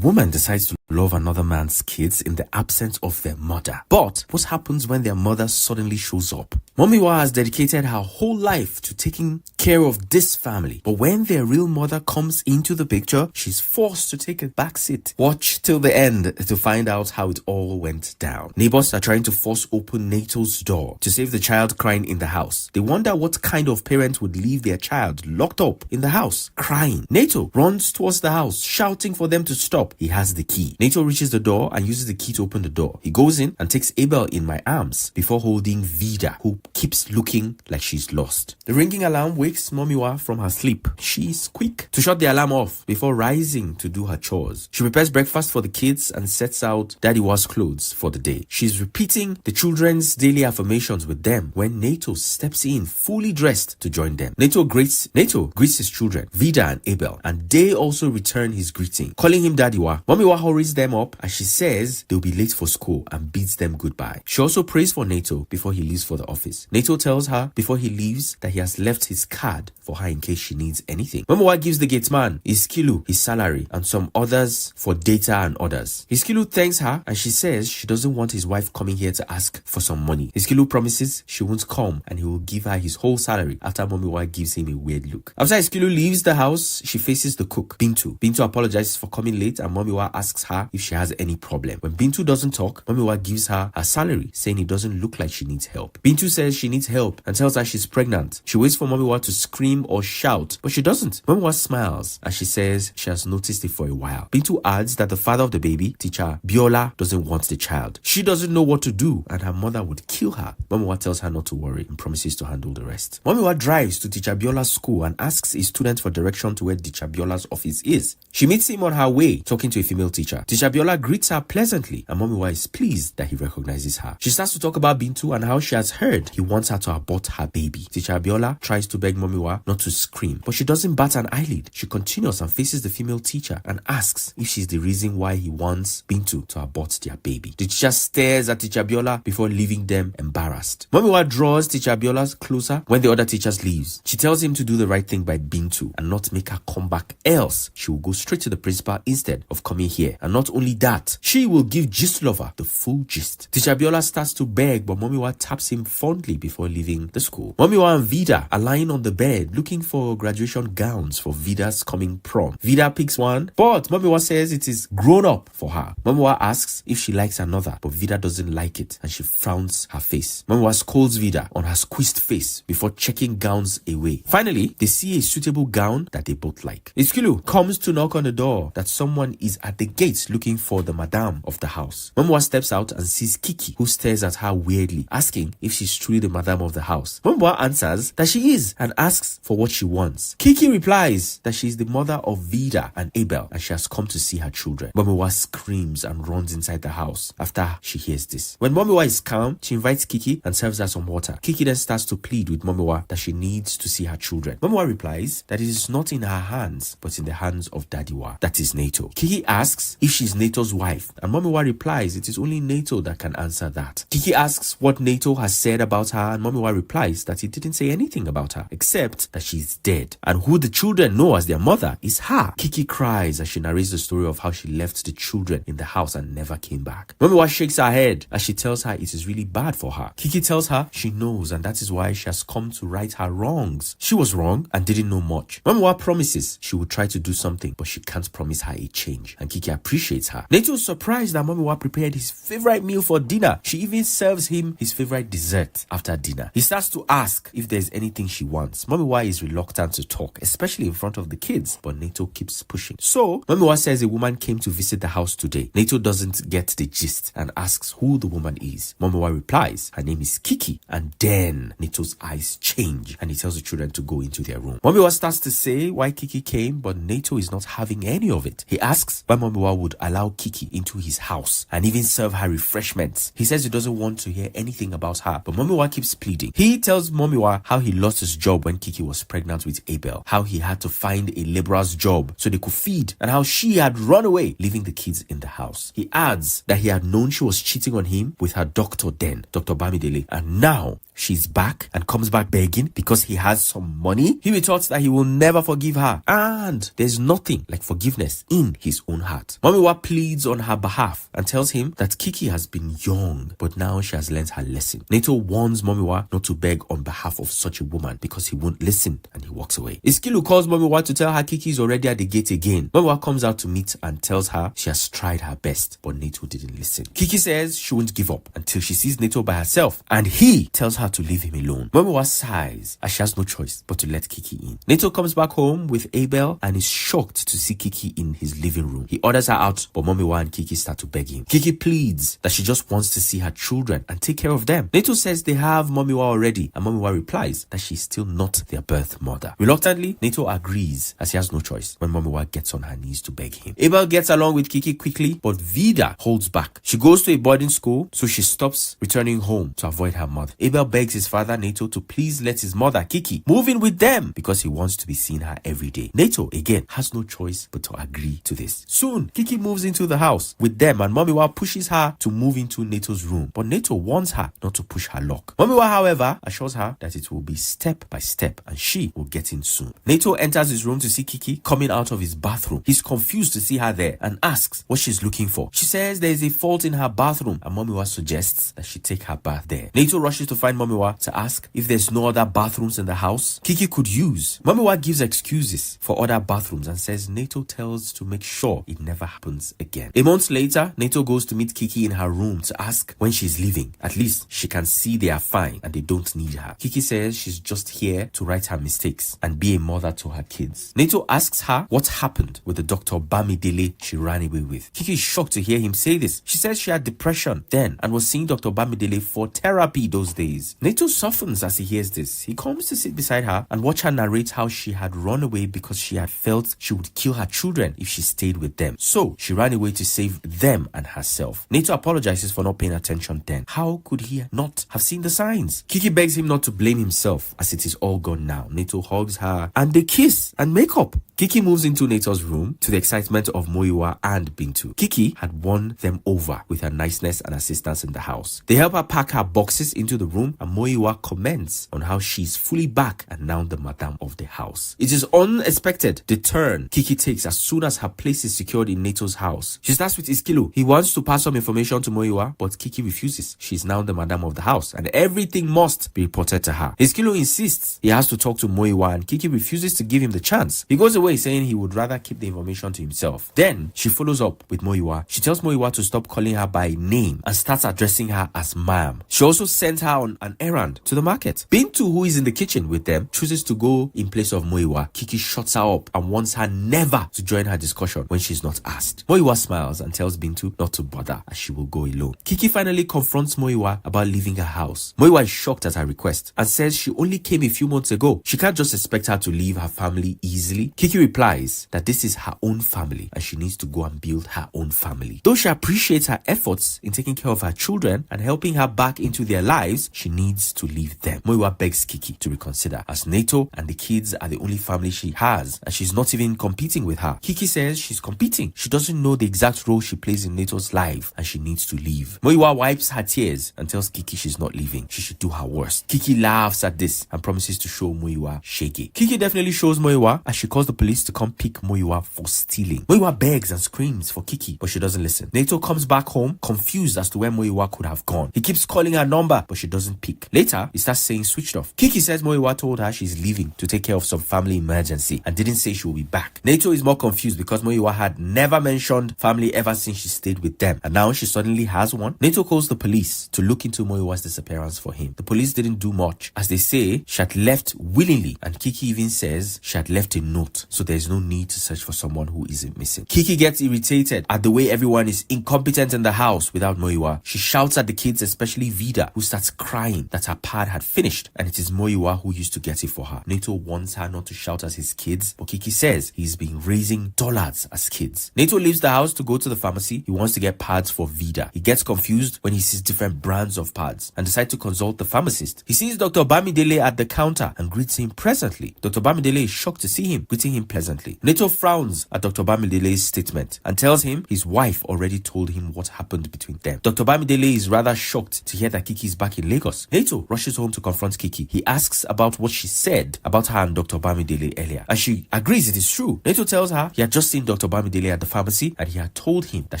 woman decides to love another man's kids in the absence of their mother. But what happens when their mother suddenly shows up? MOMIWA has dedicated her whole life to taking care of this family. But when their real mother comes into the picture, she's forced to take a back seat. Watch till the end to find out how it all went down. Neighbors are trying to force open Nato's door to save the child crying in the house. They wonder what kind of parent would leave their child locked up in the house, crying. Nato runs towards the house, shouting for them to stop. He has the key. Nato reaches the door and uses the key to open the door. He goes in and takes Abel in my arms before holding Vida, who keeps looking like she's lost. The ringing alarm wakes MOMIWA from her sleep. She's quick to shut the alarm off before rising to do her chores. She prepares breakfast for the kids and sets out Daddywa's clothes for the day. She's repeating the children's daily affirmations with them when Nato steps in fully dressed to join them. Nato greets his children, Vida and Abel, and they also return his greeting, calling him Daddywa. MOMIWA hurries them up and she says they'll be late for school and bids them goodbye. She also prays for Nato before he leaves for the office. Nato tells her before he leaves that he has left his card for her in case she needs anything. MOMIWA gives the gate man Iskilu his salary and some others for data and others. Iskilu thanks her and she says she doesn't want his wife coming here to ask for some money. Iskilu promises she won't come and he will give her his whole salary after MOMIWA gives him a weird look. After Iskilu leaves the house, she faces the cook, Bintu. Bintu apologizes for coming late and MOMIWA asks her if she has any problem. When Bintu doesn't talk, MOMIWA gives her her salary, saying it doesn't look like she needs help. Bintu says she needs help and tells her she's pregnant. She waits for MOMIWA to scream or shout, but she doesn't. MOMIWA smiles and she says she has noticed it for a while. Bintu adds that the father of the baby, teacher Biola, doesn't want the child. She doesn't know what to do and her mother would kill her. MOMIWA tells her not to worry and promises to handle the rest. MOMIWA drives to teacher Biola's school and asks a student for direction to where teacher Biola's office is. She meets him on her way, talking to a female teacher. Teacher Biola greets her pleasantly and MOMIWA is pleased that he recognizes her. She starts to talk about Bintu and how she has heard he wants her to abort her baby. Teacher Biola tries to beg MOMIWA not to scream, but she doesn't bat an eyelid. She continues and faces the female teacher and asks if she's the reason why he wants Bintu to abort their baby. The teacher stares at teacher Biola before leaving them embarrassed. MOMIWA draws teacher Biola closer when the other teachers leaves. She tells him to do the right thing by Bintu and not make her come back, else she will go straight to the principal instead of coming here. And not only that, she will give Gistlover the full gist. Teacher Biola starts to beg, but MOMIWA taps him fondly before leaving the school. MOMIWA and Vida are lying on the bed looking for graduation gowns for Vida's coming prom. Vida picks one, but MOMIWA says it is grown up for her. MOMIWA asks if she likes another, but Vida doesn't like it and she frowns her face. MOMIWA scolds Vida on her squeezed face before checking gowns away. Finally, they see a suitable gown that they both like. Iskilu comes to knock on the door that someone is at the gate looking for the madam of the house. MOMIWA steps out and sees Kiki, who stares at her weirdly, asking if she's truly the madam of the house. MOMIWA answers that she is and asks for what she wants. Kiki replies that she is the mother of Vida and Abel and she has come to see her children. MOMIWA screams and runs inside the house after she hears this. When MOMIWA is calm, she invites Kiki and serves her some water. Kiki then starts to plead with MOMIWA that she needs to see her children. MOMIWA replies that it is not in her hands but in the hands of Daddywa, that is Nato. Kiki asks if she's Nato's wife and MOMIWA replies it is only Nato that can answer that. Kiki asks what Nato has said about her and MOMIWA replies that he didn't say anything about her except that she's dead and who the children know as their mother is her. Kiki cries as she narrates the story of how she left the children in the house and never came back. MOMIWA shakes her head as she tells her it is really bad for her. Kiki tells her she knows and that is why she has come to right her wrongs. She was wrong and didn't know much. MOMIWA promises she will try to do something but she can't promise her a change and Kiki appreciates her. Nato is surprised that MOMIWA prepared his favorite meal for dinner. She even serves him his favorite dessert after dinner. He starts to ask if there's anything she wants. MOMIWA is reluctant to talk, especially in front of the kids, but Nato keeps pushing. So MOMIWA says a woman came to visit the house today. Nato doesn't get the gist and asks who the woman is. MOMIWA replies her name is Kiki and then Nato's eyes change and he tells the children to go into their room. MOMIWA starts to say why Kiki came, but Nato is not having any of it. He asks why MOMIWA would allow Kiki into his house and even serve her refreshments. He says he doesn't want to hear anything about her, but MOMIWA keeps pleading. He tells MOMIWA how he lost his job when Kiki was pregnant with Abel, how he had to find a laborer's job so they could feed, and how she had run away, leaving the kids in the house. He adds that he had known she was cheating on him with her doctor then, Dr. Bamidele, and now she's back and comes back begging because he has some money, he retorts that he will never forgive her, and there's nothing like forgiveness in his own heart. MOMIWA pleads on her behalf and tells him that Kiki has been young, but now she has learned her lesson. Neto warns MOMIWA not to beg on behalf of such a woman because he won't listen, and he walks away. Iskilu calls MOMIWA to tell her Kiki is already at the gate again. MOMIWA comes out to meet and tells her she has tried her best, but Neto didn't listen. Kiki says she won't give up until she sees Neto by herself, and he tells her to leave him alone. MOMIWA sighs as she has no choice but to let Kiki in. Neto comes back home with Abel and is shocked to see Kiki in his living room. He orders her out, but MOMIWA and Kiki start to beg him. Kiki pleads that she just wants to see her children and take care of them. Neto says they have MOMIWA already, and MOMIWA replies that she's still not their birth mother. Reluctantly, Neto agrees as he has no choice when MOMIWA gets on her knees to beg him. Abel gets along with Kiki quickly, but Vida holds back. She goes to a boarding school, so she stops returning home to avoid her mother. Abel begs his father Neto to please let his mother Kiki move in with them because he wants to be seeing her every day. Neto again has no choice but to agree to this. Soon, Kiki moves into the house with them, and MOMIWA pushes her to move into Neto's room, but Neto warns her not to push her luck. MOMIWA, however, assures her that it will be step by step and she will get in soon. Neto enters his room to see Kiki coming out of his bathroom. He's confused to see her there and asks what she's looking for. She says there is a fault in her bathroom, and MOMIWA suggests that she take her bath there. Neto rushes to find MOMIWA to ask if there's no other bathrooms in the house Kiki could use. MOMIWA gives excuses for other bathrooms and says Neto tells to make sure it never happens again. A month later, Neto goes to meet Kiki in her room to ask when she's leaving. At least she can see they are fine and they don't need her. Kiki says she's just here to right her mistakes and be a mother to her kids. Neto asks her what happened with the Dr. Bamidele she ran away with. Kiki is shocked to hear him say this. She says she had depression then and was seeing Dr. Bamidele for therapy those days. Neto softens as he hears this. He comes to sit beside her and watch her narrate how she had run away because she had felt she would kill her children if she stayed with them. So she ran away to save them and herself. Neto apologizes for not paying attention then. How could he not have seen the signs? Kiki begs him not to blame himself as it is all gone now. Neto hugs her and they kiss and make up. Kiki moves into Neto's room to the excitement of MOMIWA and Bintu. Kiki had won them over with her niceness and assistance in the house. They help her pack her boxes into the room and MOMIWA comments on how she's fully back and now the madam of the house. It is unexpected the turn Kiki takes as soon as her place is secured in Neto's house. She starts with Iskilu. He wants to pass some information to MOMIWA, but Kiki refuses. She's now the madam of the house and everything must be reported to her. Iskilu insists he has to talk to MOMIWA and Kiki refuses to give him the chance. He goes away saying he would rather keep the information to himself. Then she follows up with MOMIWA. She tells MOMIWA to stop calling her by name and starts addressing her as ma'am. She also sent her on an errand to the market. Bintu, who is in the kitchen with them, chooses to go in place of MOMIWA. Kiki shuts her up and wants her never to join her discussion when she's not asked. MOMIWA smiles and tells Bintu not to bother as she will go alone. Kiki finally confronts MOMIWA about leaving her house. MOMIWA is shocked at her request and says she only came a few months ago. She can't just expect her to leave her family easily. Kiki replies that this is her own family and she needs to go and build her own family. Though she appreciates her efforts in taking care of her children and helping her back into their lives, she needs to leave them. MOMIWA begs Kiki to reconsider as Neto and the kids are the only family she has and she's not even competing with her. Kiki says she's competing. She doesn't know the exact role she plays in Neto's life and she needs to leave. MOMIWA wipes her tears and tells Kiki she's not leaving. She should do her worst. Kiki laughs at this and promises to show MOMIWA shege. Kiki definitely shows MOMIWA as she calls the police to come pick MOMIWA for stealing. MOMIWA begs and screams for Kiki, but she doesn't listen. Neto comes back home confused as to where MOMIWA could have gone. He keeps calling her number, but she doesn't pick. Later, he starts saying switched off. Kiki says MOMIWA told her she's leaving to take care of some family emergency and didn't say she will be back. Neto is more confused because MOMIWA had never mentioned family ever since she stayed with them, and now she suddenly has one. Neto calls the police to look into MOMIWA's disappearance for him. The police didn't do much as they say she had left willingly, and Kiki even says she had left a note, so there's no need to search for someone who isn't missing. Kiki gets irritated at the way everyone is incompetent in the house without MOMIWA. She shouts at the kids, especially Vida, who starts crying that her pad had finished and it is MOMIWA who used to get it for her. Neto wants her not to shout at his kids, but Kiki says he's been raising dollars as kids. Neto leaves the house to go to the pharmacy. He wants to get pads for Vida. He gets confused when he sees different brands of pads and decides to consult the pharmacist. He sees Dr. Bamidele at the counter and greets him presently. Dr. Bamidele is shocked to see him, greeting him pleasantly. Neto frowns at Dr. Bamidele's statement and tells him his wife already told him what happened between them. Dr. Bamidele is rather shocked to hear that Kiki is back in Lagos. Nato rushes home to confront Kiki. He asks about what she said about her and Dr. Bamidele earlier, and she agrees it is true. Nato tells her he had just seen Dr. Bamidele at the pharmacy and he had told him that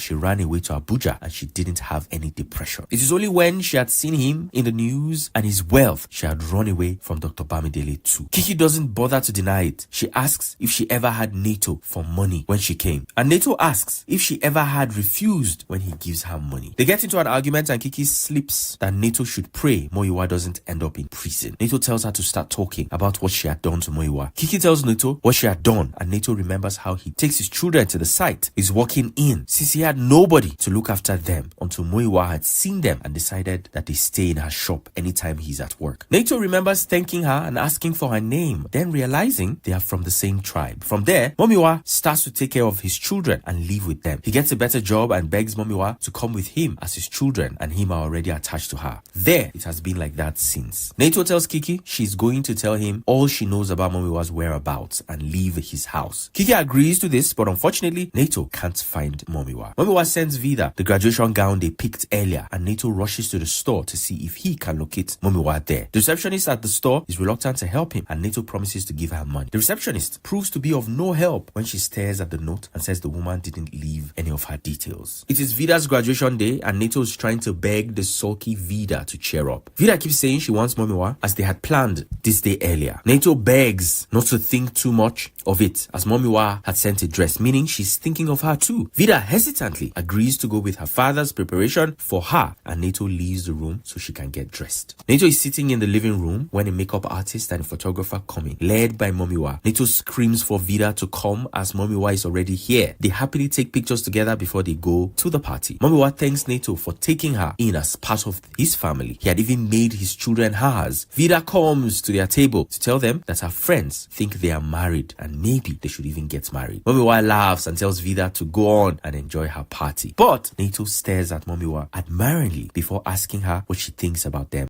she ran away to Abuja and she didn't have any depression. It is only when she had seen him in the news and his wealth she had run away from Dr. Bamidele too. Kiki doesn't bother to deny it. She asks if she ever had Nato for money when she came, and Nato asks if she ever had refused when he gives her money. They get into an argument and Kiki slips that Nato should pray MOMIWA doesn't end up in prison. Nato tells her to start talking about what she had done to MOMIWA. Kiki tells Nato what she had done, and Nato remembers how he takes his children to the site he's walking in since he had nobody to look after them until MOMIWA had seen them and decided that they stay in her shop anytime he's at work. Nato remembers thanking her and asking for her name, then realizing they are from the same tribe. From there, MOMIWA starts to take care of his children and live with them. He gets a better job and begs MOMIWA to come with him as his children and him are already attached to her. There, it has been like that since. Nato tells Kiki she's going to tell him all she knows about MOMIWA's whereabouts and leave his house. Kiki agrees to this, but unfortunately, Nato can't find MOMIWA. MOMIWA sends Vida the graduation gown they picked earlier, and Nato rushes to the store to see if he can locate MOMIWA there. The receptionist at the store is reluctant to help him, and Nato promises to give her money. The receptionist proves to be of no help when she stares at the note and says the woman didn't leave any of her details. It is Vida's graduation day, and Nato is trying to beg the sulky Vida to cheer up. Vida keeps saying she wants MOMIWA as they had planned this day earlier. Nato begs not to think too much of it as MOMIWA had sent a dress, meaning she's thinking of her too. Vida hesitantly agrees to go with her father's preparation for her, and Nato leaves the room so she can get dressed. Nato is sitting in the living room when a makeup artist and a photographer come in, led by MOMIWA. Nato screams for Vida to come as MOMIWA is already here. They happily take pictures together before they go to the party. MOMIWA thanks Nato for taking her in as part of his family. He had even made his children hers. Vida comes to their table to tell them that her friends think they are married and maybe they should even get married. MOMIWA laughs and tells Vida to go on and enjoy her party. But Nato stares at MOMIWA admiringly before asking her what she thinks about them.